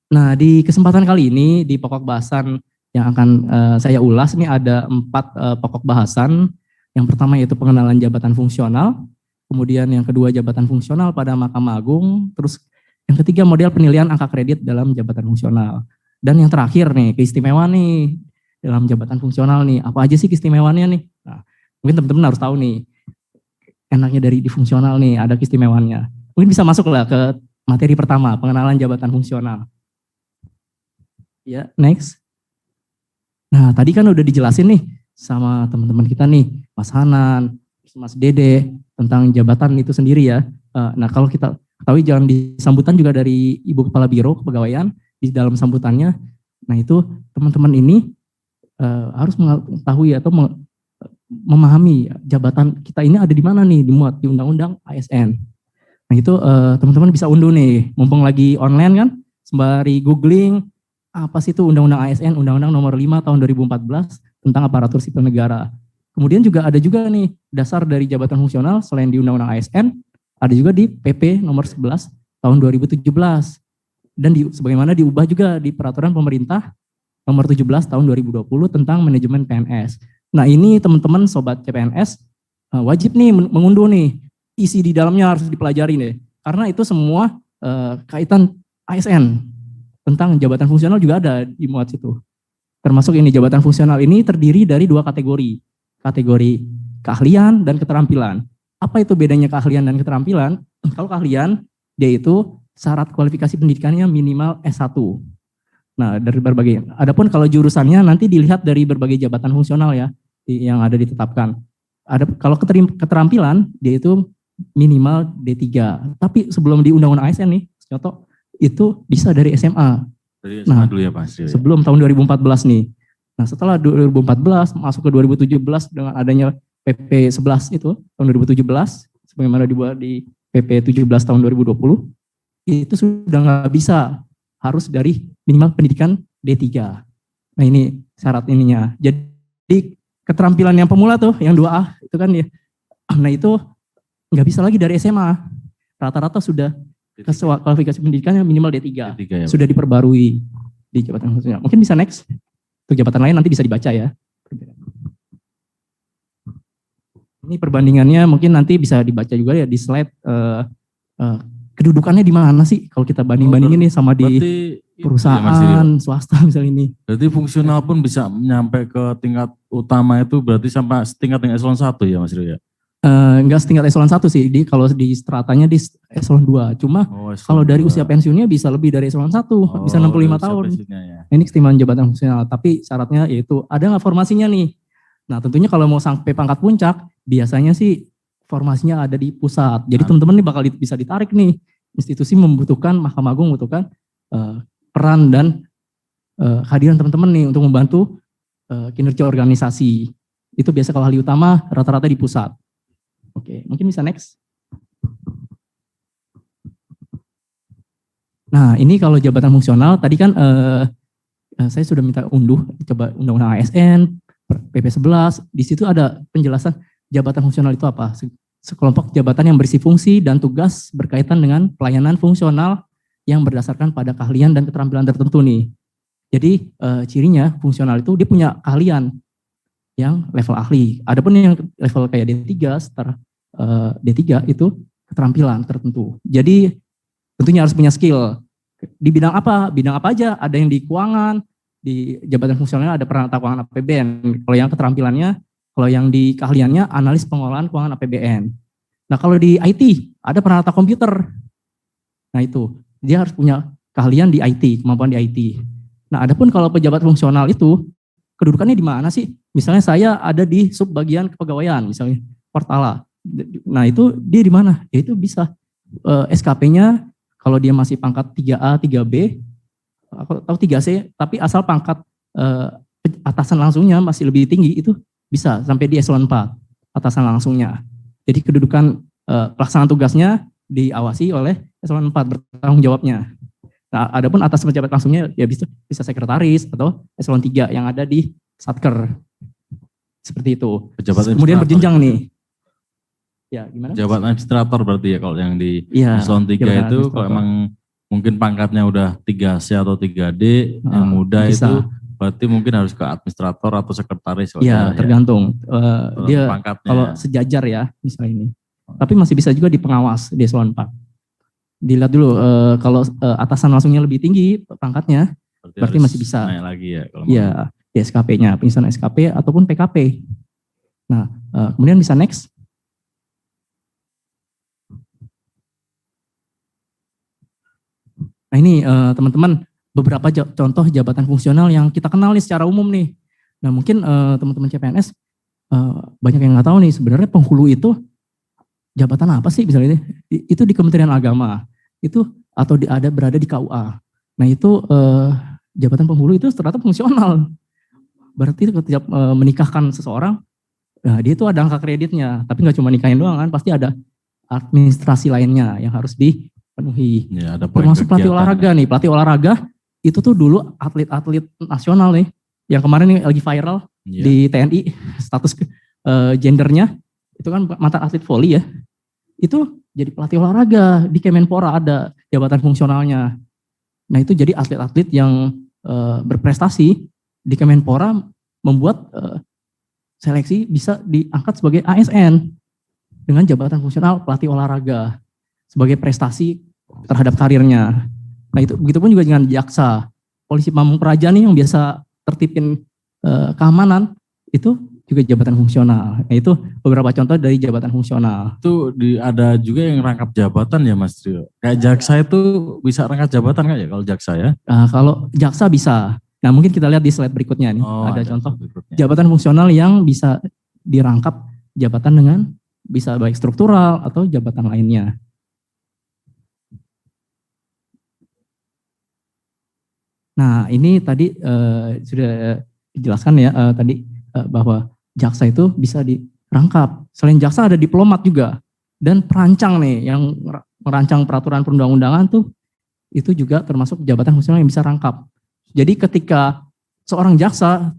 Nah, di kesempatan kali ini di pokok bahasan yang akan saya ulas ini ada 4 pokok bahasan. Yang pertama yaitu pengenalan jabatan fungsional, kemudian yang kedua jabatan fungsional pada Mahkamah Agung, terus yang ketiga model penilaian angka kredit dalam jabatan fungsional. Dan yang terakhir nih, keistimewaan nih dalam jabatan fungsional nih. Apa aja sih keistimewaannya nih? Nah, mungkin teman-teman harus tahu nih, enaknya dari di fungsional nih, ada keistimewaannya. Mungkin bisa masuk lah ke materi pertama, pengenalan jabatan fungsional. Ya, next. Nah, tadi kan udah dijelasin nih sama teman-teman kita nih, Mas Hanan, Mas Dede, tentang jabatan itu sendiri ya. Nah, kalau kita ketahui jangan di sambutan juga dari Ibu Kepala Biro Kepegawaian, di dalam sambutannya, nah itu teman-teman ini harus mengetahui atau memahami jabatan kita ini ada di mana nih, dimuat di Undang-Undang ASN. Nah itu teman-teman bisa unduh nih, mumpung lagi online kan, sembari googling, apa sih itu Undang-Undang ASN, Undang-Undang nomor 5 tahun 2014 tentang aparatur sipil negara. Kemudian juga ada juga nih dasar dari jabatan fungsional selain di Undang-Undang ASN, ada juga di PP nomor 11 tahun 2017. Dan sebagaimana diubah juga di peraturan pemerintah nomor 17 tahun 2020 tentang manajemen PNS. Nah ini teman-teman sobat CPNS wajib nih mengunduh nih, isi di dalamnya harus dipelajari nih, karena itu semua kaitan ASN. Tentang jabatan fungsional juga ada di muat situ. Termasuk ini jabatan fungsional ini terdiri dari 2 kategori. Kategori keahlian dan keterampilan. Apa itu bedanya keahlian dan keterampilan? Kalau keahlian, dia itu syarat kualifikasi pendidikannya minimal S1. Nah, dari berbagai. Adapun kalau jurusannya nanti dilihat dari berbagai jabatan fungsional ya, yang ada ditetapkan. Kalau keterampilan, dia itu minimal D3. Tapi sebelum di Undang-Undang ASN nih, contoh, itu bisa dari SMA. Dari SMA dulu ya Pak. Sebelum tahun 2014 nih. Nah setelah 2014 masuk ke 2017 dengan adanya PP 11 itu tahun 2017, sebagaimana dibuat di PP 17 tahun 2020, itu sudah nggak bisa, harus dari minimal pendidikan D3. Nah ini syarat ininya. Jadi keterampilan yang pemula tuh, yang 2A itu kan ya, nah itu nggak bisa lagi dari SMA. Rata-rata sudah kualifikasi pendidikannya minimal D3, ya, sudah diperbarui di jabatan fungsional. Mungkin bisa next. Untuk jabatan lain nanti bisa dibaca ya. Ini perbandingannya mungkin nanti bisa dibaca juga ya di slide. Kedudukannya di mana sih kalau kita banding-bandingin nih sama di perusahaan swasta misalnya ini. Berarti fungsional pun bisa nyampe ke tingkat utama itu berarti sampai tingkat dengan eselon 1 ya Mas Rio ya? Enggak setingkat eselon 1 sih, kalau di stratanya di eselon 2. Cuma kalau dari usia pensiunnya bisa lebih dari eselon 1, bisa 65 tahun. Ya. Ini keistimewaan jabatan fungsional, tapi syaratnya yaitu ada nggak formasinya nih. Nah tentunya kalau mau sampai pangkat puncak, biasanya sih formasinya ada di pusat. Jadi teman-teman nih bakal bisa ditarik nih. Institusi membutuhkan, Mahkamah Agung membutuhkan peran dan kehadiran teman-teman nih untuk membantu kinerja organisasi. Itu biasa kalau ahli utama rata-rata di pusat. Oke, mungkin bisa next. Nah, ini kalau jabatan fungsional, tadi kan saya sudah minta unduh, coba Undang-Undang ASN, PP 11, di situ ada penjelasan jabatan fungsional itu apa. Sekelompok jabatan yang berisi fungsi dan tugas berkaitan dengan pelayanan fungsional yang berdasarkan pada keahlian dan keterampilan tertentu nih. Jadi cirinya fungsional itu dia punya keahlian yang level ahli. Adapun yang level kayak D3, D3 itu keterampilan tertentu. Jadi tentunya harus punya skill. Di bidang apa? Bidang apa aja? Ada yang di keuangan, di jabatan fungsionalnya ada peranata keuangan APBN. Kalau yang keterampilannya, kalau yang di keahliannya analis pengolahan keuangan APBN. Nah kalau di IT ada peranata komputer. Nah itu dia harus punya keahlian di IT, kemampuan di IT. Nah adapun kalau pejabat fungsional itu kedudukannya di mana sih? Misalnya saya ada di sub bagian kepegawaian, misalnya Portala. Nah itu dia di mana? Ya itu bisa SKP-nya kalau dia masih pangkat 3A, 3B, atau 3C, tapi asal pangkat atasan langsungnya masih lebih tinggi, itu bisa sampai di eselon 4, atasan langsungnya. Jadi kedudukan pelaksanaan tugasnya diawasi oleh eselon 4, bertanggung jawabnya. Nah, adapun atas pejabat langsungnya ya bisa sekretaris atau eselon 3 yang ada di Satker. Seperti itu. Kemudian berjenjang nih. Ya, gimana? Pejabat administrator berarti ya kalau yang di eselon 3 itu kalau emang mungkin pangkatnya udah 3C atau 3D, yang muda bisa. itu berarti mungkin harus ke administrator atau sekretaris. Iya, tergantung. Dia Pangkatnya. kalau sejajar ya, misalnya ini. Tapi masih bisa juga di pengawas di eselon 4. Dilihat dulu, kalau atasan langsungnya lebih tinggi pangkatnya, berarti masih bisa. Naik lagi ya. Iya, di SKP-nya, penyusunan SKP ataupun PKP. Nah, kemudian bisa next. Nah ini teman-teman, beberapa contoh jabatan fungsional yang kita kenal nih secara umum nih. Nah mungkin teman-teman CPNS banyak yang nggak tahu nih sebenarnya penghulu itu jabatan apa sih misalnya itu di Kementerian Agama itu atau berada di KUA. Nah itu jabatan penghulu itu ternyata fungsional. Berarti ketika menikahkan seseorang, nah dia itu ada angka kreditnya, tapi nggak cuma nikahin doang kan, pasti ada administrasi lainnya yang harus dipenuhi. Ya, ada termasuk pelatih olahraga nih, pelatih olahraga itu tuh dulu atlet-atlet nasional nih, yang kemarin nih lagi viral di TNI, status gendernya, itu kan mantan atlet voli ya, itu jadi pelatih olahraga, di Kemenpora ada jabatan fungsionalnya. Nah itu jadi atlet-atlet yang berprestasi di Kemenpora membuat seleksi bisa diangkat sebagai ASN dengan jabatan fungsional pelatih olahraga sebagai prestasi terhadap karirnya. Nah itu begitupun juga dengan jaksa, polisi Pamung Praja nih yang biasa tertipin keamanan itu juga jabatan fungsional. Nah itu beberapa contoh dari jabatan fungsional. Itu ada juga yang rangkap jabatan ya Mas Trio. Kayak jaksa itu bisa rangkap jabatan nggak ya kalau jaksa ya? Kalau jaksa bisa. Nah mungkin kita lihat di slide berikutnya nih, ada contoh jabatan fungsional yang bisa dirangkap jabatan dengan bisa baik struktural atau jabatan lainnya. Nah ini tadi sudah dijelaskan ya tadi bahwa jaksa itu bisa dirangkap. Selain jaksa ada diplomat juga dan perancang nih yang merancang peraturan perundang-undangan tuh itu juga termasuk jabatan fungsional yang bisa rangkap. Jadi ketika seorang jaksa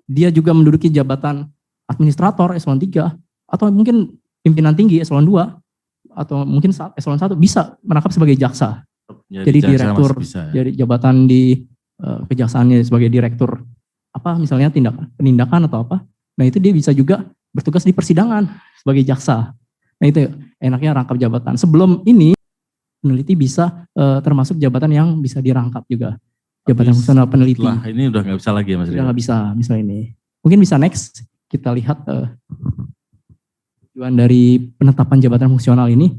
dia juga menduduki jabatan administrator eselon 3 atau mungkin pimpinan tinggi eselon 2 atau mungkin eselon 1 bisa merangkap sebagai jaksa. Jadi direktur, bisa, ya? jadi jabatan di kejaksaannya sebagai direktur apa misalnya penindakan atau apa. Nah itu dia bisa juga bertugas di persidangan sebagai jaksa. Nah itu enaknya rangkap jabatan. Sebelum ini peneliti bisa termasuk jabatan yang bisa dirangkap juga. Jabatan fungsional peneliti. Setelah ini udah nggak bisa lagi ya Mas Rio? Udah nggak bisa misalnya ini. Mungkin bisa next kita lihat tujuan dari penetapan jabatan fungsional ini.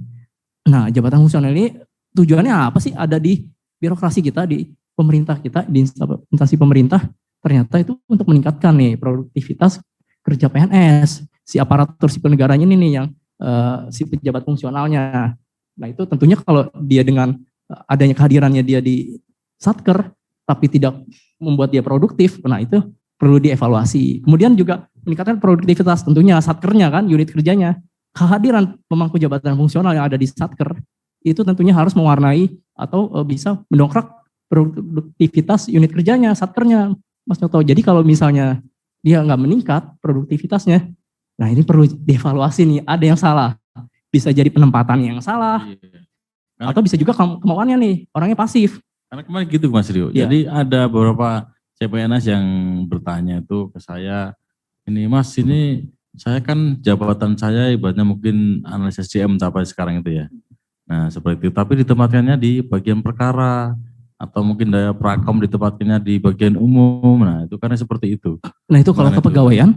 Nah jabatan fungsional ini tujuannya apa sih? Ada di birokrasi kita, di pemerintah kita, di instansi pemerintah, ternyata itu untuk meningkatkan nih produktivitas kerja PNS, si aparatur sipil negaranya ini nih yang si pejabat fungsionalnya. Nah itu tentunya kalau dia dengan adanya kehadirannya dia di Satker, tapi tidak membuat dia produktif, nah itu perlu dievaluasi. Kemudian juga meningkatkan produktivitas tentunya Satkernya kan, unit kerjanya. Kehadiran pemangku jabatan fungsional yang ada di Satker, itu tentunya harus mewarnai atau bisa mendongkrak produktivitas unit kerjanya, Satkernya, Mas Nyoto. Jadi kalau misalnya dia nggak meningkat produktivitasnya, nah ini perlu dievaluasi nih, ada yang salah. Bisa jadi penempatan yang salah, atau bisa juga kemauannya nih, orangnya pasif. Karena kemarin gitu Mas Rio, jadi ada beberapa CPNS yang bertanya itu ke saya, ini Mas ini saya kan jabatan saya ibaratnya mungkin analis SDM sampai sekarang itu ya. Nah seperti itu, tapi ditempatkannya di bagian perkara, atau mungkin daya prakom ditempatkannya di bagian umum, nah itu karena seperti itu. Nah itu kalau kepegawaian,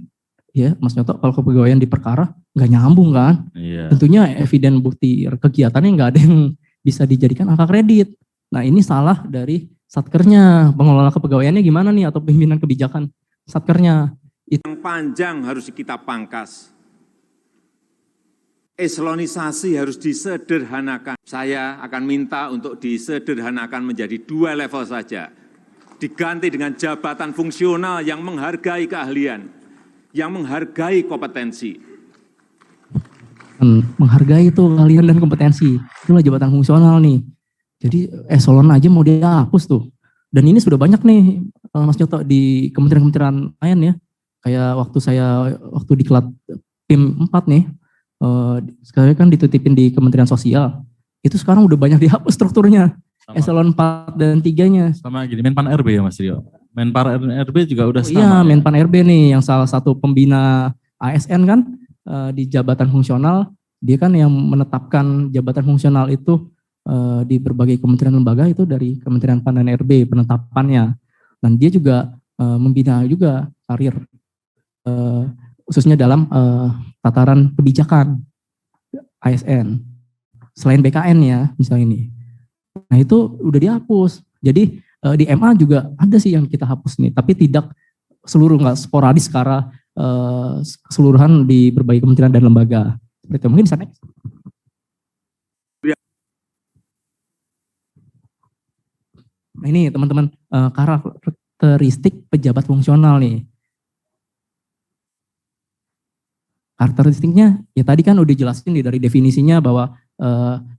ya Mas Nyoto, kalau kepegawaian di perkara nggak nyambung kan, tentunya eviden bukti kegiatannya nggak ada yang bisa dijadikan angka kredit. Nah ini salah dari Satkernya, pengelola kepegawaiannya gimana nih, atau pimpinan kebijakan Satkernya. Yang panjang harus kita pangkas. Eselonisasi harus disederhanakan. Saya akan minta untuk disederhanakan menjadi 2 level saja. Diganti dengan jabatan fungsional yang menghargai keahlian, yang menghargai kompetensi. Menghargai itu keahlian dan kompetensi. Itulah jabatan fungsional nih. Jadi eselon aja mau dihapus tuh. Dan ini sudah banyak nih Mas Nyoto di kementerian-kementerian lain ya. Kayak waktu diklat PIM 4 nih. Sekarang kan dititipin di Kementerian Sosial, itu sekarang udah banyak dihapus strukturnya. eselon 4 dan 3-nya. Sama gini, Menpan RB ya Mas Rio? Menpan RB juga udah sama? Iya, Menpan RB nih yang salah satu pembina ASN kan di jabatan fungsional. Dia kan yang menetapkan jabatan fungsional itu di berbagai kementerian lembaga itu dari Kementerian PAN dan RB penetapannya. Dan dia juga membina juga karir khususnya dalam tataran kebijakan ASN. Selain BKN ya misalnya ini. Nah itu udah dihapus. Jadi di MA juga ada sih yang kita hapus nih, tapi tidak seluruh, nggak sporadis secara keseluruhan di berbagai kementerian dan lembaga. Seperti itu. Mungkin di sana. Nah ini teman-teman karakteristik pejabat fungsional nih. Karakteristiknya ya tadi kan udah jelasin nih dari definisinya bahwa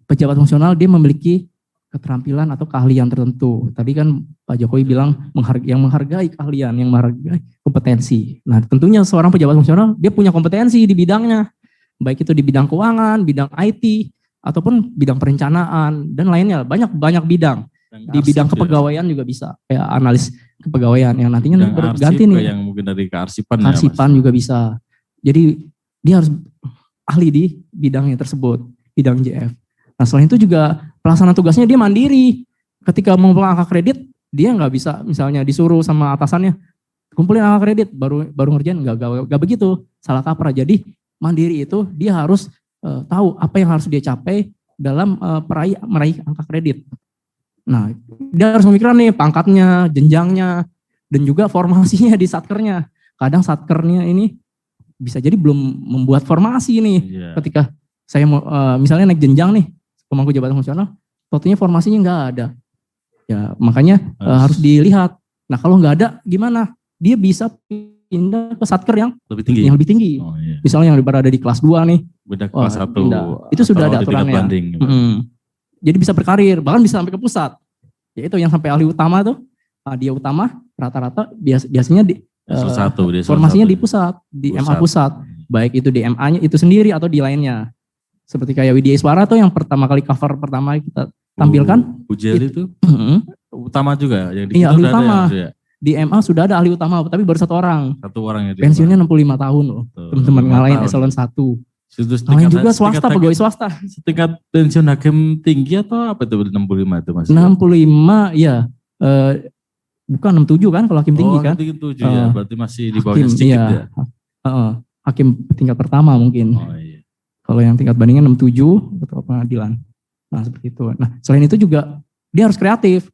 pejabat fungsional dia memiliki keterampilan atau keahlian tertentu. Tadi kan Pak Jokowi bilang yang menghargai keahlian, yang menghargai kompetensi. Nah tentunya seorang pejabat fungsional dia punya kompetensi di bidangnya. Baik itu di bidang keuangan, bidang IT, ataupun bidang perencanaan, dan lainnya. Banyak bidang. Di bidang kepegawaian juga bisa. Kayak analis kepegawaian yang nantinya berganti nih. Yang mungkin dari kearsipan. Kearsipan juga bisa. Jadi dia harus ahli di bidangnya tersebut, bidang JF. Nah selain itu juga pelaksanaan tugasnya dia mandiri. Ketika mengumpulkan angka kredit, dia nggak bisa misalnya disuruh sama atasannya, kumpulin angka kredit, baru ngerjain, nggak begitu, salah kaprah. Jadi mandiri itu dia harus tahu apa yang harus dia capai dalam meraih angka kredit. Nah dia harus memikirkan nih pangkatnya, jenjangnya, dan juga formasinya di satkernya. Kadang satkernya ini bisa jadi belum membuat formasi nih. Ketika saya mau misalnya naik jenjang nih, pemangku jabatan fungsional, totalnya formasinya nggak ada. Ya makanya harus dilihat. Nah kalau nggak ada gimana? Dia bisa pindah ke satker yang lebih tinggi. Oh, iya. Misalnya yang berada di kelas 2 nih. Beda kelas 1. Itu sudah ada aturannya. Jadi bisa berkarir, bahkan bisa sampai ke pusat. Yaitu yang sampai ahli utama tuh, dia utama rata-rata biasanya di formasinya di pusat, di MA pusat. Baik itu di MA-nya itu sendiri atau di lainnya. Seperti kayak Widya Iswara tuh yang pertama kali cover pertama kita tampilkan. Ujian itu utama juga. Yang iya ahli utama. Di MA sudah ada ahli utama, tapi baru 1 orang. 1 orang ya. Pensiunnya 65 tahun loh. Teman-teman ngalahin eselon 1. Lain juga swasta, pegawai swasta. Setingkat pensiun hakim tinggi atau apa itu 65 itu Mas? 65 ya. Bukan 67 kan kalau hakim tinggi kan. 67 ya, berarti masih di bawahnya sedikit ya. Hakim tingkat pertama mungkin. Oh iya. Kalau yang tingkat bandingnya 67 atau pengadilan. Nah seperti itu. Nah selain itu juga dia harus kreatif.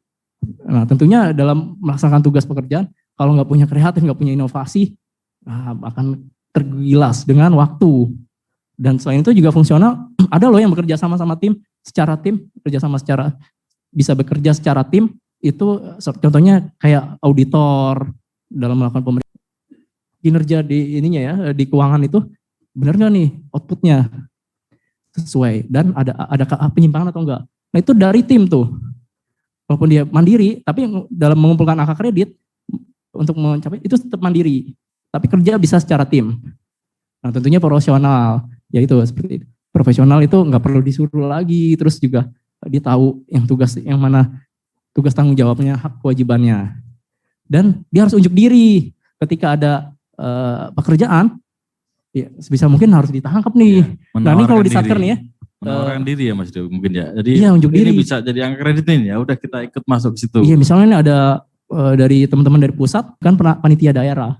Nah tentunya dalam melaksanakan tugas pekerjaan, kalau nggak punya kreatif, nggak punya inovasi, akan tergilas dengan waktu. Dan selain itu juga fungsional, ada loh yang bekerja sama tim, bisa bekerja secara tim, itu contohnya kayak auditor dalam melakukan pemeriksaan. Kinerja di ininya ya, di keuangan itu, benar nggak nih outputnya sesuai, dan ada penyimpangan atau enggak. Nah itu dari tim tuh. Walaupun dia mandiri, tapi dalam mengumpulkan angka kredit untuk mencapai itu tetap mandiri, tapi kerja bisa secara tim. Nah tentunya profesional, yaitu seperti itu. Profesional itu nggak perlu disuruh lagi, terus juga dia tahu yang mana tugas tanggung jawabnya, hak kewajibannya, dan dia harus unjuk diri ketika ada pekerjaan, ya sebisa mungkin harus ditangkap nih. Ya, nah ini kalau di satker nih ya. Menawarkan diri ya Mas Dio mungkin ya. Jadi iya, unjuk diri. Bisa jadi angka kreditin ya, udah kita ikut masuk ke situ. Iya misalnya ini ada dari teman-teman dari pusat kan panitia daerah.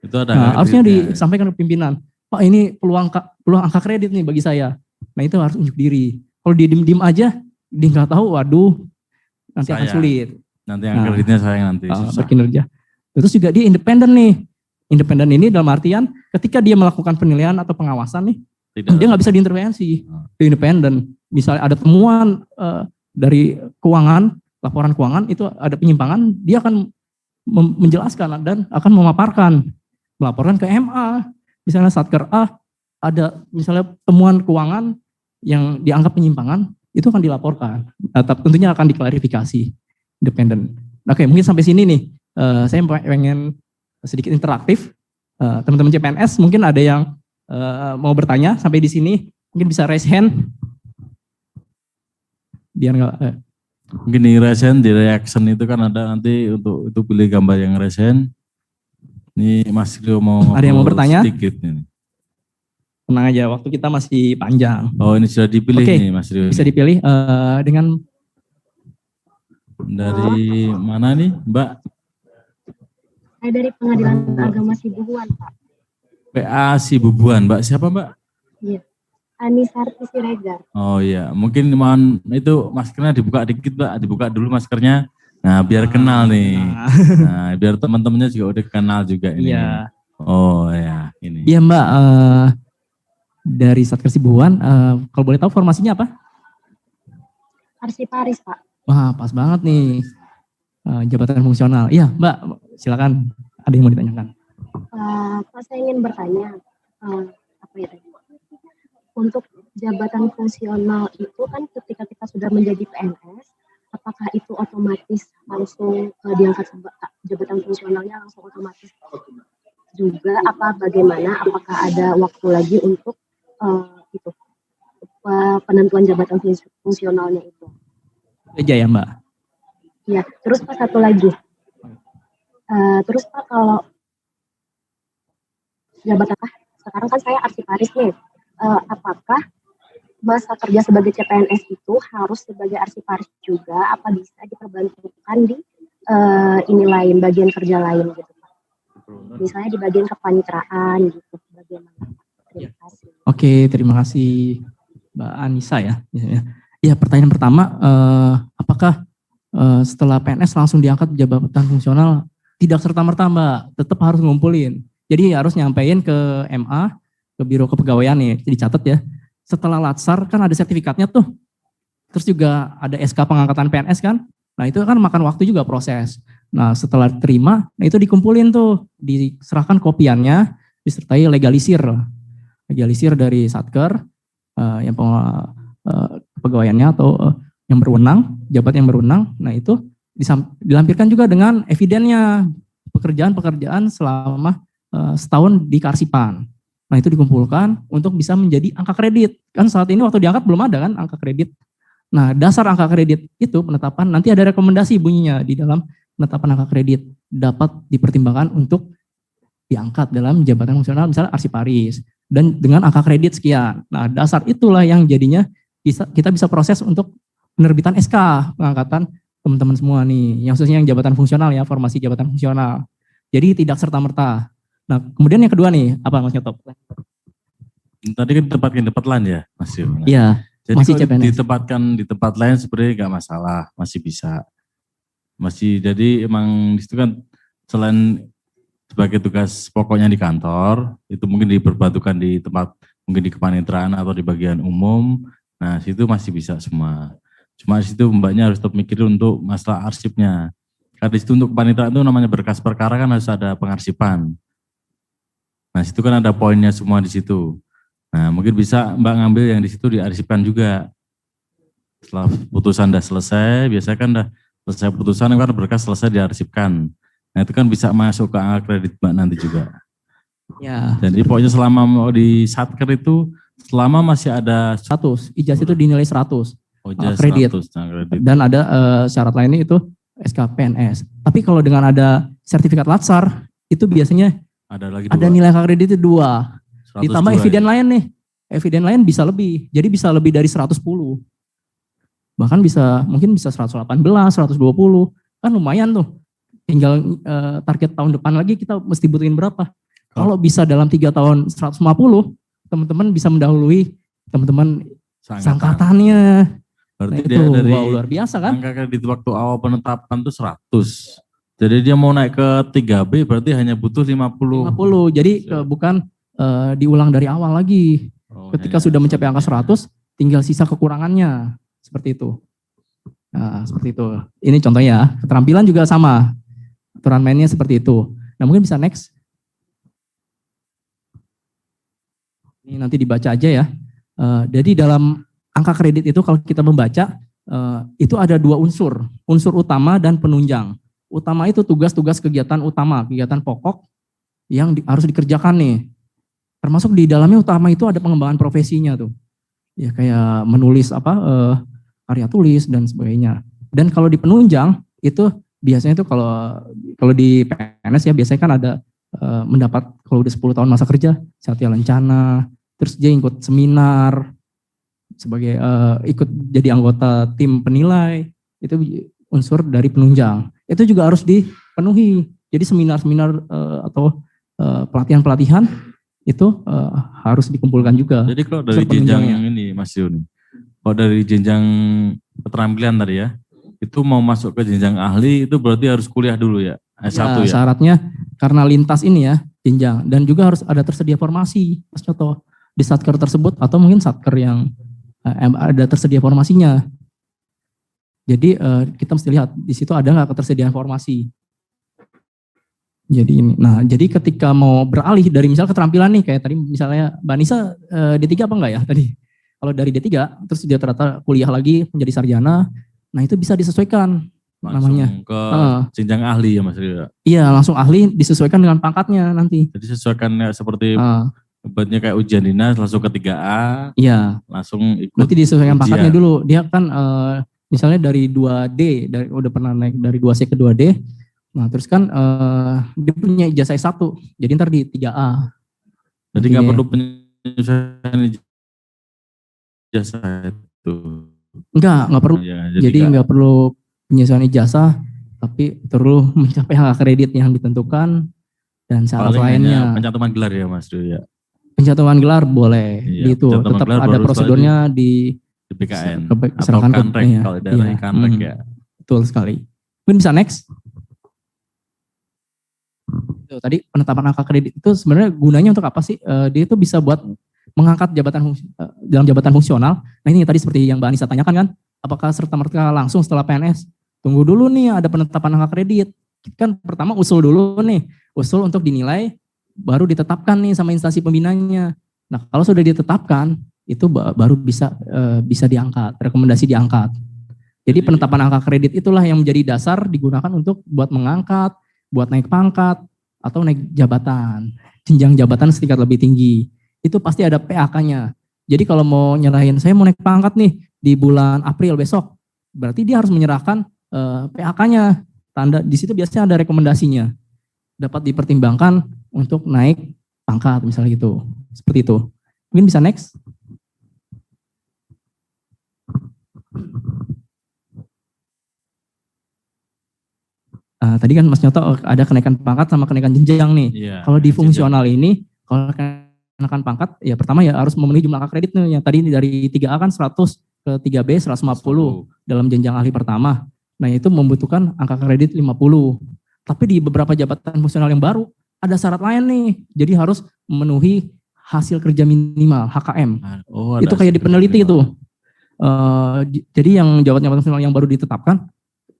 Itu ada. Nah, harusnya disampaikan ke pimpinan. Pak ini peluang angka kredit nih bagi saya. Nah itu harus unjuk diri. Kalau dia diem aja, dia nggak tahu, waduh nanti akan sulit. Nanti angka kreditnya saya nanti susah. Berkinerja. Terus juga dia independen nih. Independen ini dalam artian ketika dia melakukan penilaian atau pengawasan nih, dia nggak bisa diintervensi. Dia independen. Misalnya ada temuan dari keuangan, laporan keuangan itu ada penyimpangan, dia akan menjelaskan dan akan melaporkan ke MA. Misalnya Satker A ada misalnya temuan keuangan yang dianggap penyimpangan, itu akan dilaporkan. Tentunya akan diklarifikasi, independen. Oke, mungkin sampai sini nih. Saya pengen sedikit interaktif. Teman-teman CPNS mungkin ada yang mau bertanya sampai di sini, mungkin bisa raise hand. Biar nggak Mungkin di resen, di reaction itu kan ada nanti untuk itu pilih gambar yang resen. Ini Mas Rio mau Ada yang mau bertanya? Sedikit ini. Tenang aja, waktu kita masih panjang. Oh, ini sudah dipilih nih Mas Rio. Bisa dipilih dengan dari mana nih, Mbak? Saya dari Pengadilan Agama Sibuhuan, Pak. PA Sibuhuan, Mbak siapa, Mbak? Iya. Anisarti Siregar. Oh iya, mungkin mohon itu maskernya dibuka dikit, Mbak. Dibuka dulu maskernya. Nah, biar kenal nih. Nah, biar teman-temannya juga udah kenal juga ini. Iya. Oh ya, ini. Iya, Mbak. Dari Satker Sibuhuan, kalau boleh tahu formasinya apa? Arsiparis, Pak. Wah, pas banget nih. Jabatan fungsional. Iya, Mbak. Silakan. Ada yang mau ditanyakan? Pak, saya ingin bertanya. Apa ya tadi? Untuk jabatan fungsional itu kan ketika kita sudah menjadi PNS, apakah itu otomatis langsung diangkat jabatan fungsionalnya langsung otomatis juga? Apa bagaimana? Apakah ada waktu lagi untuk itu penentuan jabatan fungsionalnya itu? Aja ya, Mbak. Ya, terus Pak satu lagi. Terus Pak kalau jabatan sekarang kan saya arsiparis nih. Apakah masa kerja sebagai CPNS itu harus sebagai arsiparis juga? Apa bisa diperbantukan di ini lain, bagian kerja lain gitu Pak? Misalnya di bagian kepaniteraan gitu. Bagaimana? Terima kasih. Oke, terima kasih Mbak Anissa ya. Ya, pertanyaan pertama, apakah setelah PNS langsung diangkat jabatan fungsional? Tidak serta-merta, Mbak, tetap harus ngumpulin. Jadi harus nyampein ke MA, ke Biro Kepegawaian nih, dicatat ya. Setelah latsar kan ada sertifikatnya tuh. Terus juga ada SK pengangkatan PNS kan. Nah itu kan makan waktu juga proses. Nah setelah terima, nah itu dikumpulin tuh, diserahkan kopiannya, disertai legalisir. Legalisir dari Satker, yang kepegawaiannya atau yang berwenang, jabat yang berwenang. Nah itu dilampirkan juga dengan evidennya, pekerjaan-pekerjaan selama setahun di Karsipan. Nah itu dikumpulkan untuk bisa menjadi angka kredit. Kan saat ini waktu diangkat belum ada kan angka kredit. Nah dasar angka kredit itu penetapan, nanti ada rekomendasi bunyinya di dalam penetapan angka kredit. Dapat dipertimbangkan untuk diangkat dalam jabatan fungsional misalnya arsiparis. Dan dengan angka kredit sekian. Nah dasar itulah yang jadinya kita bisa proses untuk penerbitan SK pengangkatan teman-teman semua nih. Yang khususnya yang jabatan fungsional ya, formasi jabatan fungsional. Jadi tidak serta-merta. Nah, kemudian yang kedua nih, apa Mas Nyotop? Tadi kan ditempatkan di tempat lain ya, Mas Yo. Iya, jadi masih kalau ditempatkan di tempat lain sebenarnya nggak masalah, masih bisa. Masih, jadi emang di situ kan selain sebagai tugas pokoknya di kantor, itu mungkin diperbantukan di tempat, mungkin di kepaniteraan atau di bagian umum, nah situ masih bisa semua. Cuma di situ Mbaknya harus tetap mikirin untuk masalah arsipnya. Karena di situ untuk kepaniteraan itu namanya berkas perkara kan harus ada pengarsipan. Nah, situ kan ada poinnya semua di situ. Nah, mungkin bisa Mbak ngambil yang di situ diarsipkan juga. Setelah putusan udah selesai, biasanya kan udah selesai putusan kan berkas selesai diarsipkan. Nah, itu kan bisa masuk ke angka kredit Mbak nanti juga. Ya. Jadi pokoknya selama mau di Satker itu selama masih ada 100, ijazah itu dinilai 100. Kredit. 100 kredit. Dan ada syarat lainnya itu SKPNS. Tapi kalau dengan ada sertifikat latsar, itu biasanya ada nilai angka kredit itu 2. Ditambah eviden lain nih. Eviden lain bisa lebih. Jadi bisa lebih dari 110. Bahkan mungkin bisa 118, 120. Kan lumayan tuh. Tinggal target tahun depan lagi kita mesti butuhin berapa. Kalau bisa dalam 3 tahun 150, teman-teman bisa mendahului teman-teman sangkatannya. Berarti nah, dia itu, dari luar biasa kan. Angka kredit waktu awal penetapan itu 100. Jadi dia mau naik ke 3B berarti hanya butuh 50. Jadi bukan diulang dari awal lagi. Ketika sudah mencapai angka 100, tinggal sisa kekurangannya. Seperti itu. Nah, seperti itu. Ini contohnya. Keterampilan juga sama. Aturan mainnya seperti itu. Nah, mungkin bisa next. Ini nanti dibaca aja ya. Jadi dalam angka kredit itu kalau kita membaca, itu ada 2 unsur. Unsur utama dan penunjang. Utama itu tugas-tugas kegiatan utama, kegiatan pokok yang harus dikerjakan nih. Termasuk di dalamnya utama itu ada pengembangan profesinya tuh. Ya kayak menulis karya tulis dan sebagainya. Dan kalau di penunjang itu biasanya itu kalau di PNS ya biasanya kan ada mendapat kalau udah 10 tahun masa kerja Satya Lencana, terus dia ikut seminar sebagai ikut jadi anggota tim penilai, itu unsur dari penunjang. Itu juga harus dipenuhi. Jadi seminar-seminar atau pelatihan-pelatihan itu harus dikumpulkan juga. Jadi kalau dari jenjang ini Mas Yuni, kalau dari jenjang keterampilan tadi ya, itu mau masuk ke jenjang ahli itu berarti harus kuliah dulu ya, S1 ya? Syaratnya karena lintas ini ya, jenjang. Dan juga harus ada tersedia formasi, Mas Contoh, di satker tersebut atau mungkin satker yang ada tersedia formasinya. Jadi kita mesti lihat di situ ada nggak ketersediaan formasi. Jadi ini, nah jadi ketika mau beralih dari misal keterampilan nih, kayak tadi misalnya Mbak Nisa D3 apa enggak ya tadi? Kalau dari D3 terus dia ternyata kuliah lagi menjadi sarjana, nah itu bisa disesuaikan langsung namanya. Ke jenjang ahli ya Mas Rio? Iya langsung ahli disesuaikan dengan pangkatnya nanti. Jadi sesuaikan seperti obatnya kayak ujian dinas langsung ke 3A, iya. Langsung ikut nanti disesuaikan ujian. Pangkatnya dulu. Dia kan misalnya dari 2D, udah pernah naik dari 2C ke 2D, nah terus kan dia punya ijazah S1, jadi ntar di 3A. Jadi nggak perlu penyesuaian ijazah itu? Enggak perlu. Ya, jadi nggak perlu penyesuaian ijazah, tapi perlu mencapai angka kredit yang ditentukan dan syarat lainnya. Pencatuman gelar ya Mas Rio ya? Pencatuman gelar boleh, itu tetap ada prosedurnya di BKN atau Kanrek ya. Kalau daerah Kanrek ya. Betul sekali. Mungkin bisa next. Tuh, tadi penetapan angka kredit itu sebenarnya gunanya untuk apa sih? Dia itu bisa buat mengangkat dalam jabatan fungsional. Nah ini tadi seperti yang Mbak Anissa tanyakan kan, apakah serta-merta langsung setelah PNS? Tunggu dulu nih ada penetapan angka kredit. Kan pertama usul dulu nih, usul untuk dinilai, baru ditetapkan nih sama instansi pembinanya. Nah kalau sudah ditetapkan, itu baru bisa diangkat, rekomendasi diangkat. Jadi penetapan angka kredit itulah yang menjadi dasar digunakan untuk buat mengangkat, buat naik pangkat, atau naik jabatan, jenjang jabatan setingkat lebih tinggi. Itu pasti ada PAK-nya. Jadi kalau mau nyerahin, saya mau naik pangkat nih di bulan April besok, berarti dia harus menyerahkan PAK-nya. Tanda di situ biasanya ada rekomendasinya. Dapat dipertimbangkan untuk naik pangkat misalnya gitu. Seperti itu. Mungkin bisa next. Tadi kan Mas Nyoto ada kenaikan pangkat sama kenaikan jenjang nih. Yeah, kalau di fungsional ini, kalau kenaikan pangkat, ya pertama ya harus memenuhi jumlah angka kredit nih. Yang tadi dari 3A kan 100, ke 3B 150 dalam jenjang ahli pertama. Nah itu membutuhkan angka kredit 50. Tapi di beberapa jabatan fungsional yang baru, ada syarat lain nih. Jadi harus memenuhi hasil kerja minimal, HKM. Itu kayak di peneliti itu. Jadi yang jabatan fungsional yang baru ditetapkan,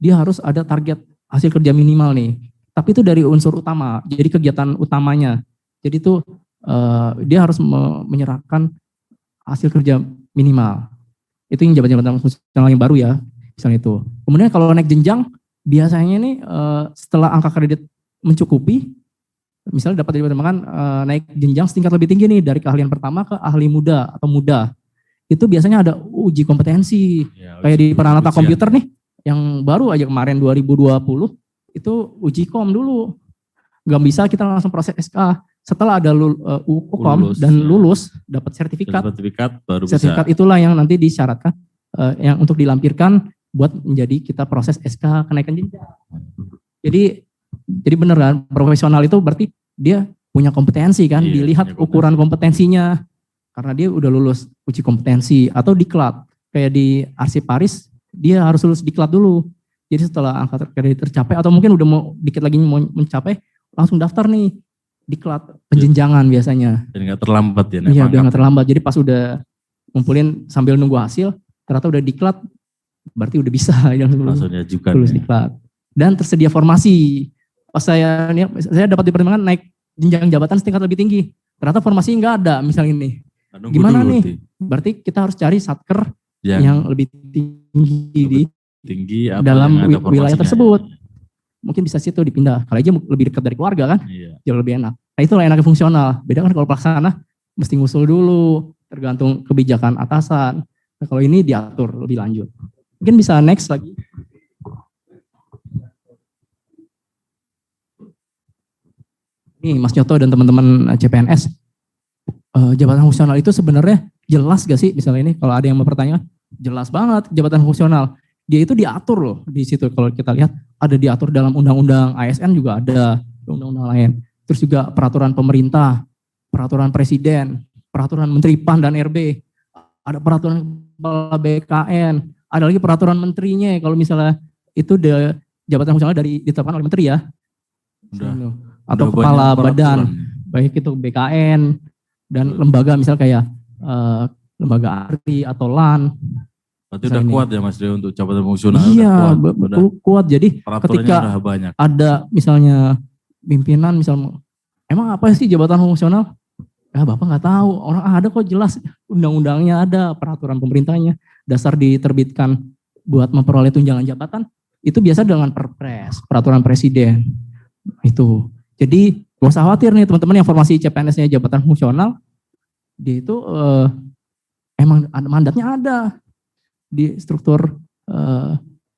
dia harus ada target hasil kerja minimal nih. Tapi itu dari unsur utama, jadi kegiatan utamanya. Jadi itu dia harus menyerahkan hasil kerja minimal. Itu yang jabatan fungsional yang baru ya, misalnya itu. Kemudian kalau naik jenjang, biasanya nih setelah angka kredit mencukupi, misalnya dapat dipertimbangkan naik jenjang setingkat lebih tinggi nih, dari keahlian pertama ke ahli muda atau muda. Itu biasanya ada uji kompetensi, ya, kayak di peranata komputer nih, yang baru aja kemarin 2020, itu uji kom dulu. Gak bisa kita langsung proses SK. Setelah ada UKOM dan lulus, dapat sertifikat. Sertifikat itulah yang nanti disyaratkan, yang untuk dilampirkan buat menjadi kita proses SK kenaikan jenjang. Jadi bener kan, profesional itu berarti dia punya kompetensi kan, dilihat ukuran kompetensinya. Karena dia udah lulus uji kompetensi atau diklat. Kayak di Arsip Paris, dia harus lulus diklat dulu. Jadi setelah angka kredit tercapai atau mungkin udah mau dikit lagi mau mencapai, langsung daftar nih diklat penjenjangan biasanya. Jadi nggak terlambat ya? Iya, udah nggak terlambat. Jadi pas udah ngumpulin sambil nunggu hasil, ternyata udah diklat, berarti udah bisa langsung diajukan lulus diklat. Dan tersedia formasi. Pas saya dapat dipertimbangkan naik jenjang jabatan setingkat lebih tinggi, ternyata formasi nggak ada misalnya ini. Gimana nih? Berarti kita harus cari satker yang lebih tinggi di dalam wilayah tersebut. Mungkin bisa situ dipindah. Kalau aja lebih dekat dari keluarga kan, jauh lebih enak. Nah itulah enaknya fungsional. Beda kan kalau pelaksana, mesti ngusul dulu, tergantung kebijakan atasan. Nah, kalau ini diatur lebih lanjut. Mungkin bisa next lagi. nih Mas Nyoto dan teman-teman CPNS, jabatan fungsional itu sebenarnya jelas gak sih? Misalnya ini kalau ada yang bertanya, jelas banget jabatan fungsional. Dia itu diatur loh di situ. Kalau kita lihat ada diatur dalam undang-undang ASN juga ada, undang-undang lain. Terus juga peraturan pemerintah, peraturan presiden, peraturan menteri PAN dan RB, ada peraturan kepala BKN, ada lagi peraturan menterinya. Kalau misalnya itu jabatan fungsional ditetapkan oleh menteri ya, atau kepala badan, baik itu BKN dan lembaga misalnya kayak lembaga ARI atau LAN. Berarti udah kuat ya Mas Rio untuk jabatan fungsional? Iya, kuat. Jadi ketika ada misalnya pimpinan, misalnya emang apa sih jabatan fungsional? Ya Bapak nggak tahu, orang ada kok jelas undang-undangnya ada, peraturan pemerintahnya, dasar diterbitkan buat memperoleh tunjangan jabatan, itu biasa dengan perpres, peraturan presiden. Itu. Jadi gak usah khawatir nih teman-teman yang formasi CPNS-nya jabatan fungsional, dia itu emang mandatnya ada di struktur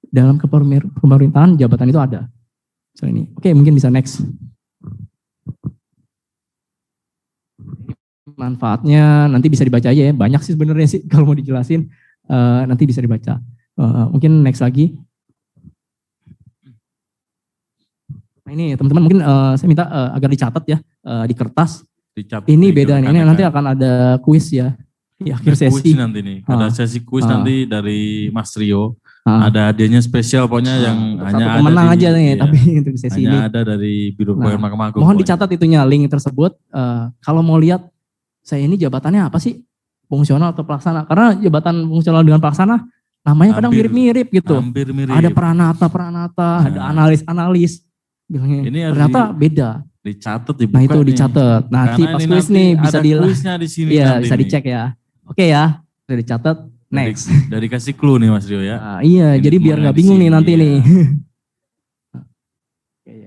dalam kepemerintahan jabatan itu ada. So ini, oke mungkin bisa next. Manfaatnya nanti bisa dibaca aja ya, banyak sih sebenarnya sih kalau mau dijelasin, nanti bisa dibaca. Mungkin next lagi. Nah ini teman-teman mungkin saya minta agar dicatat ya di kertas. Ini beda nih, ini nanti akan ada kuis ya di akhir sesi. Nanti nih, ada sesi kuis nanti dari Mas Rio. Ada hadiahnya spesial pokoknya yang hanya ada pemenang aja nih, tapi untuk sesi ini ada dari Biro Pegawai Mahkamah Agung. Mohon dicatat itunya link tersebut. Kalau mau lihat saya ini jabatannya apa sih? Fungsional atau pelaksana? Karena jabatan fungsional dengan pelaksana namanya kadang mirip-mirip gitu. Hampir mirip. Ada peranata, ada analis. Bilangnya ini ternyata beda. Dicatat, dibuka. Nah itu dicatat. Nanti pas kuis nih bisa di sini. Iya, bisa dicek ya. Oke ya, sudah dicatat. Next. Dari kasih clue nih Mas Rio ya. Nah, iya, ini jadi biar nggak bingung nih nanti nih.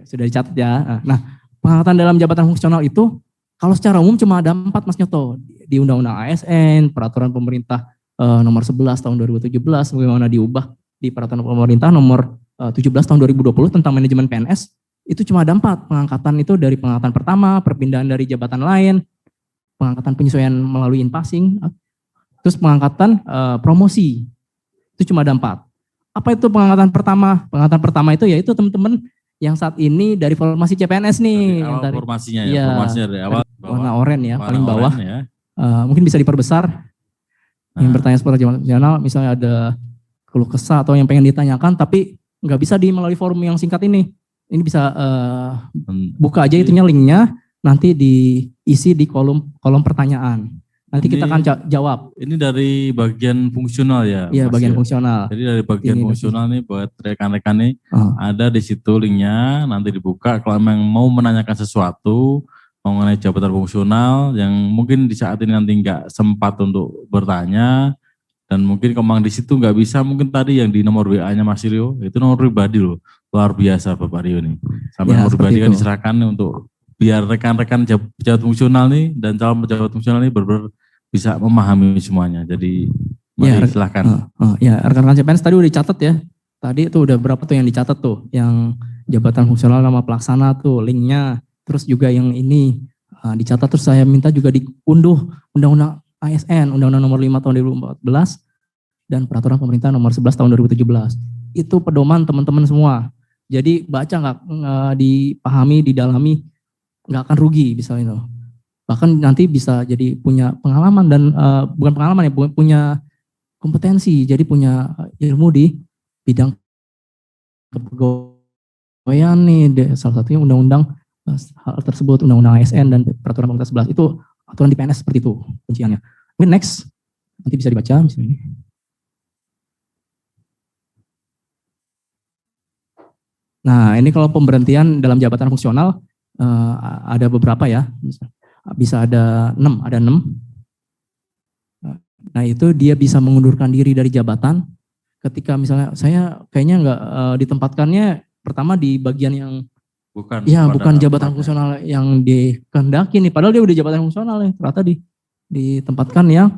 Sudah dicatat ya. Nah, pengangkatan dalam jabatan fungsional itu kalau secara umum cuma ada 4 Mas Nyoto. Di Undang-Undang ASN, Peraturan Pemerintah nomor 11 tahun 2017, bagaimana diubah di Peraturan Pemerintah nomor 17 tahun 2020 tentang manajemen PNS, itu cuma ada 4. Pengangkatan itu dari pengangkatan pertama, perpindahan dari jabatan lain, pengangkatan penyesuaian melalui in-passing, terus pengangkatan promosi. Itu cuma ada 4. Apa itu pengangkatan pertama? Pengangkatan pertama itu yaitu teman-teman yang saat ini dari formasi CPNS nih. Dari awal formasinya ya, iya, formasinya dari awal. Warna oranye ya, paling bawah. Ya. Mungkin bisa diperbesar. Yang bertanya seputar jabatan fungsional, misalnya ada keluh kesah atau yang pengen ditanyakan, tapi nggak bisa melalui forum yang singkat ini. Ini bisa buka aja itunya linknya, nanti diisi di kolom pertanyaan. Nanti kita akan jawab. Ini dari bagian fungsional ya? Iya, bagian fungsional. Jadi dari bagian fungsional nih buat rekan-rekan nih, ada di situ linknya, nanti dibuka. Kalau memang mau menanyakan sesuatu mengenai jabatan fungsional yang mungkin di saat ini nanti nggak sempat untuk bertanya, dan mungkin kemang di situ nggak bisa, mungkin tadi yang di nomor WA-nya Mas Rio, itu nomor pribadi loh, luar biasa Bapak Rio nih. Sampai nomor pribadi kan diserahkan untuk biar rekan-rekan pejabat fungsional nih dan calon pejabat fungsional ini benar-benar bisa memahami semuanya. Jadi mari silahkan. Ya rekan-rekan CPNS tadi udah dicatat ya. Tadi itu udah berapa tuh yang dicatat tuh, yang jabatan fungsional nama pelaksana tuh linknya. Terus juga yang ini dicatat, terus saya minta juga diunduh Undang-Undang ASN, Undang-Undang nomor 5 tahun 2014 dan Peraturan Pemerintah nomor 11 tahun 2017. Itu pedoman teman-teman semua. Jadi baca nggak dipahami, didalami, nggak akan rugi bisa itu. Bahkan nanti bisa jadi punya pengalaman dan bukan pengalaman ya, punya kompetensi, jadi punya ilmu di bidang kepegawaian nih. Salah satunya undang-undang hal tersebut, undang-undang ASN dan peraturan pemerintah 11 itu aturan di PNS seperti itu kunciannya. Mungkin next, nanti bisa dibaca misalnya ini. Nah ini kalau pemberhentian dalam jabatan fungsional ada beberapa ya, bisa ada 6, ada 6. Nah itu dia bisa mengundurkan diri dari jabatan ketika misalnya saya kayaknya nggak ditempatkannya pertama di bagian yang bukan jabatan fungsional yang dikehendaki nih, padahal dia udah jabatan fungsional ya, ternyata ditempatkan yang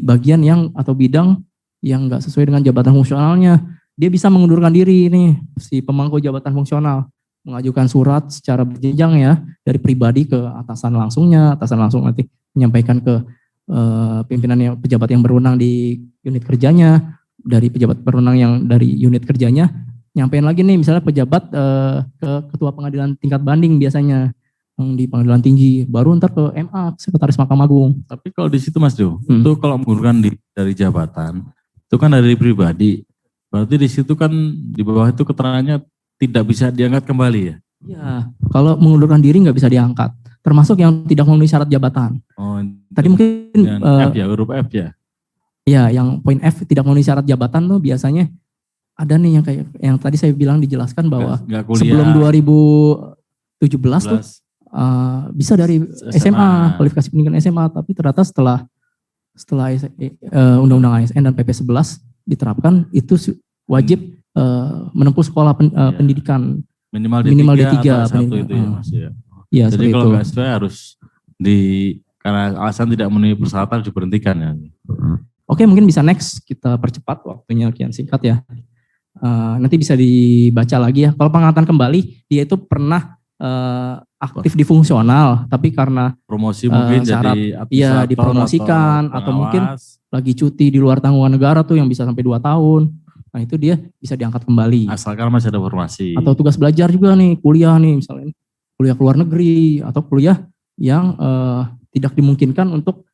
bagian yang atau bidang yang enggak sesuai dengan jabatan fungsionalnya. Dia bisa mengundurkan diri nih si pemangku jabatan fungsional. mengajukan surat secara berjenjang ya, dari pribadi ke atasan langsung nanti menyampaikan ke pimpinan yang pejabat yang berwenang di unit kerjanya, dari pejabat berwenang yang dari unit kerjanya, nyampein lagi nih misalnya pejabat ke ketua pengadilan tingkat banding biasanya yang di pengadilan tinggi, baru ntar ke MA, sekretaris Mahkamah Agung. Tapi kalau di situ Mas Jo, itu kalau mengundurkan dari jabatan, itu kan dari pribadi, berarti di situ kan di bawah itu keterangannya tidak bisa diangkat kembali ya? Iya, kalau mengundurkan diri nggak bisa diangkat, termasuk yang tidak memenuhi syarat jabatan. Oh, tadi mungkin F ya, huruf F ya? Iya, yang poin F tidak memenuhi syarat jabatan tuh biasanya ada nih yang kayak yang tadi saya bilang dijelaskan bahwa sebelum 2017 tuh bisa dari SMA, kualifikasi pendidikan SMA, tapi ternyata setelah Undang-Undang ASN dan PP 11 diterapkan itu wajib menempuh sekolah pendidikan minimal D3 atau S1 itu ya Mas ya. Ya, jadi kalau nggak sesuai harus karena alasan tidak memenuhi persyaratan diberhentikan ya. Oke, mungkin bisa next, kita percepat waktunya kian singkat ya. Nanti bisa dibaca lagi ya. Kalau pengangkatan kembali, dia itu pernah aktif di fungsional, tapi karena promosi mungkin jadi administrator, dipromosikan atau mungkin lagi cuti di luar tanggungan negara tuh yang bisa sampai 2 tahun. Nah itu dia bisa diangkat kembali. Asalkan masih ada formasi. Atau tugas belajar juga nih, kuliah nih misalnya, kuliah ke luar negeri atau kuliah yang tidak dimungkinkan untuk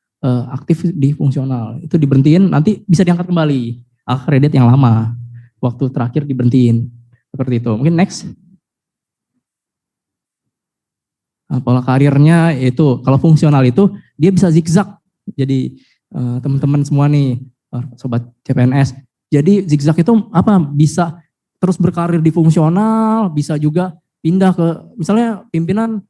aktif di fungsional. Itu diberhentiin, nanti bisa diangkat kembali. Kredit yang lama, waktu terakhir diberhentiin. Seperti itu. Mungkin next. Pola karirnya itu kalau fungsional itu dia bisa zigzag. Jadi teman-teman semua nih sobat CPNS. Jadi zigzag itu apa? Bisa terus berkarir di fungsional, bisa juga pindah ke misalnya pimpinan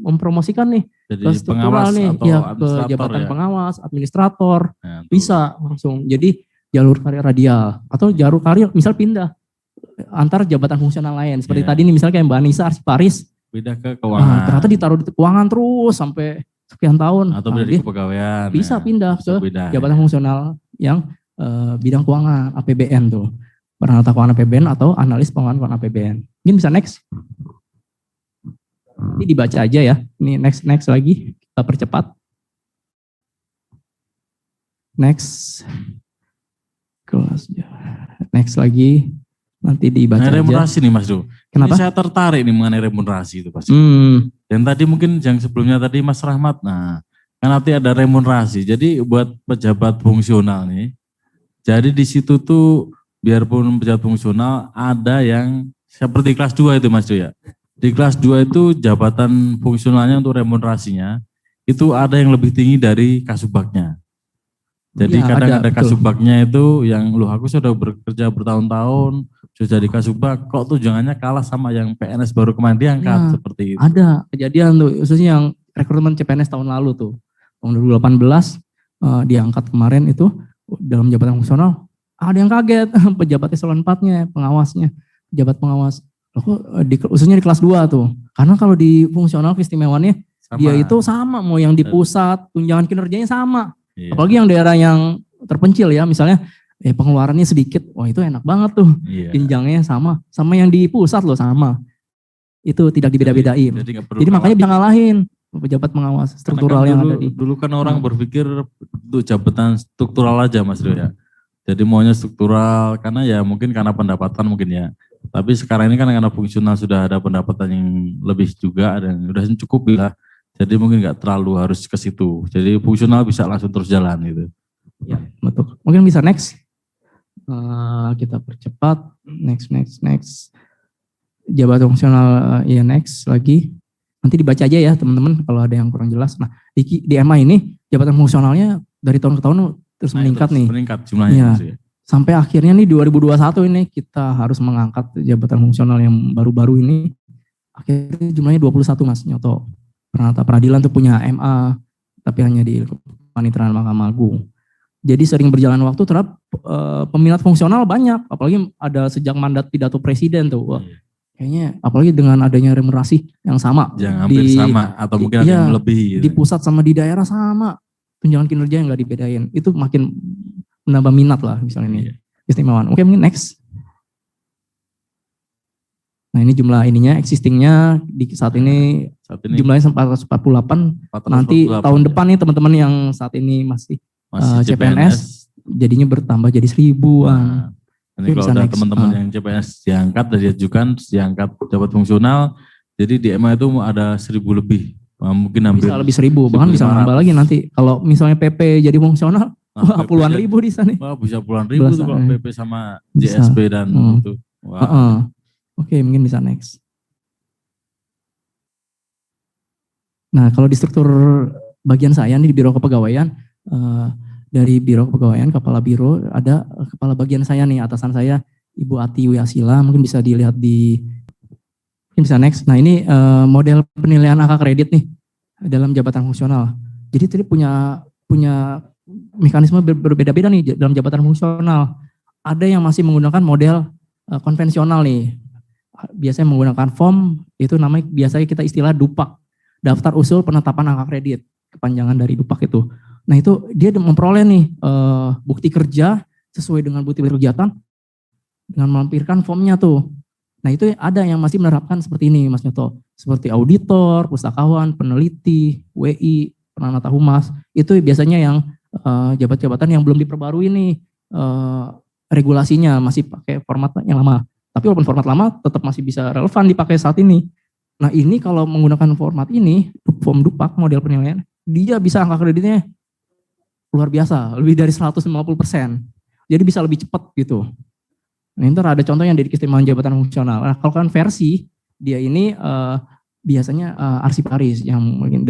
mempromosikan nih jadi ke struktural nih, ya ke jabatan ya? Pengawas, administrator, ya, bisa langsung. Jadi jalur karir radial atau jalur karir misal pindah antar jabatan fungsional lain. Seperti tadi nih misalnya kayak Mbak Anissa Arsiparis. Pindah ke keuangan. Ternyata ditaruh di keuangan terus sampai sekian tahun. Atau pindah di kepegawaian. Bisa pindah ke jabatan fungsional yang bidang keuangan, APBN tuh. Penata keuangan APBN atau analis keuangan APBN. Mungkin bisa next. Ini dibaca aja ya. Ini next lagi. Kita percepat. Next. Kelas. Next lagi. Nanti dibaca aja. Remunerasi nih Mas Do. Kenapa? Ini saya tertarik nih mengenai remunerasi itu pasti. Dan tadi mungkin yang sebelumnya tadi Mas Rahmat, nah kan nanti ada remunerasi. Jadi buat pejabat fungsional nih, jadi di situ tuh biarpun pejabat fungsional ada yang seperti kelas 2 itu Mas Do ya. Di kelas 2 itu jabatan fungsionalnya untuk remunerasinya itu ada yang lebih tinggi dari kasubagnya. Jadi ya, kadang ada kasubagnya itu yang aku sudah bekerja bertahun-tahun, sudah jadi kasubag, kok tunjangannya kalah sama yang PNS baru kemarin diangkat ya, seperti itu. Ada kejadian tuh, khususnya yang rekrutmen CPNS tahun lalu tuh, tahun 2018 diangkat kemarin itu dalam jabatan fungsional, ada yang kaget, pejabat eselon 4-nya, pengawasnya, pejabat pengawas, khususnya di kelas 2 tuh, karena kalau di fungsional keistimewaannya dia itu sama, mau yang di pusat, tunjangan kinerjanya sama. Iya. Apalagi yang daerah yang terpencil ya, misalnya pengeluarannya sedikit, wah itu enak banget tuh, jenjangnya sama yang di pusat loh sama, itu tidak dibeda-bedain. Jadi makanya bisa ngalahin pejabat pengawas struktural kan yang ada di. Dulu kan orang berpikir untuk jabatan struktural aja Mas Rio ya, jadi maunya struktural karena ya mungkin karena pendapatan mungkin ya, tapi sekarang ini kan karena fungsional sudah ada pendapatan yang lebih juga dan sudah cukup lah. Jadi mungkin nggak terlalu harus ke situ. Jadi fungsional bisa langsung terus jalan gitu. Ya betul. Mungkin bisa next. Kita percepat. Next. Jabatan fungsional ya next lagi. Nanti dibaca aja ya teman-teman kalau ada yang kurang jelas. Nah di MA ini jabatan fungsionalnya dari tahun ke tahun terus meningkat nih. Meningkat jumlahnya. Ya. Sampai akhirnya nih 2021 ini kita harus mengangkat jabatan fungsional yang baru-baru ini. Akhirnya jumlahnya 21 Mas Nyoto. Penata peradilan tuh punya MA, tapi hanya di Paniteraan Mahkamah Agung. Jadi sering berjalan waktu terhadap peminat fungsional banyak, apalagi ada sejak mandat pidato presiden tuh. Wah, kayaknya apalagi dengan adanya remunerasi yang sama. Yang hampir sama atau mungkin ada yang lebih. Gitu. Di pusat sama di daerah sama, tunjangan kinerja yang nggak dibedain. Itu makin menambah minat lah misalnya ini. Istimewaan. Oke mungkin next. Nah ini jumlah ininya, existingnya di saat ini jumlahnya 448. Nanti tahun depan nih teman-teman yang saat ini masih CPNS jadinya bertambah jadi 1000-an. Nanti kalau ada teman-teman yang CPNS diangkat dan diangkat jabat fungsional, jadi di EMA itu ada 1000 lebih. Mungkin hampir bisa lebih 1000, bahkan bisa nambah lagi nanti. Kalau misalnya PP jadi fungsional, puluhan ribu di sana. Wah, bisa puluhan ribu tuh kalau PP sama JSP dan itu. Oke, mungkin bisa next. Nah, kalau di struktur bagian saya nih di Biro Kepegawaian, dari Biro Kepegawaian, Kepala Biro, ada kepala bagian saya nih, atasan saya, Ibu Ati Wiasila, mungkin bisa dilihat mungkin bisa next. Nah ini model penilaian angka kredit nih dalam jabatan fungsional. Jadi tadi punya mekanisme berbeda-beda nih dalam jabatan fungsional. Ada yang masih menggunakan model konvensional nih. Biasanya menggunakan form, itu namanya biasanya kita istilah DUPAK, daftar usul penetapan angka kredit, kepanjangan dari DUPAK itu. Nah itu dia memperoleh nih bukti kerja sesuai dengan bukti kegiatan dengan melampirkan formnya tuh. Nah itu ada yang masih menerapkan seperti ini Mas Nyoto, seperti auditor, pustakawan, peneliti, WI, penanata humas, itu biasanya yang jabat-jabatan yang belum diperbarui nih regulasinya, masih pakai format yang lama. Tapi walaupun format lama tetap masih bisa relevan dipakai saat ini. Nah ini kalau menggunakan format ini, form DUPAK model penilaian, dia bisa angka kreditnya luar biasa, lebih dari 150%. Jadi bisa lebih cepat gitu. Nah ini ada contohnya dari keistimewaan jabatan fungsional. Nah kalau kan versi, dia ini biasanya arsiparis yang mungkin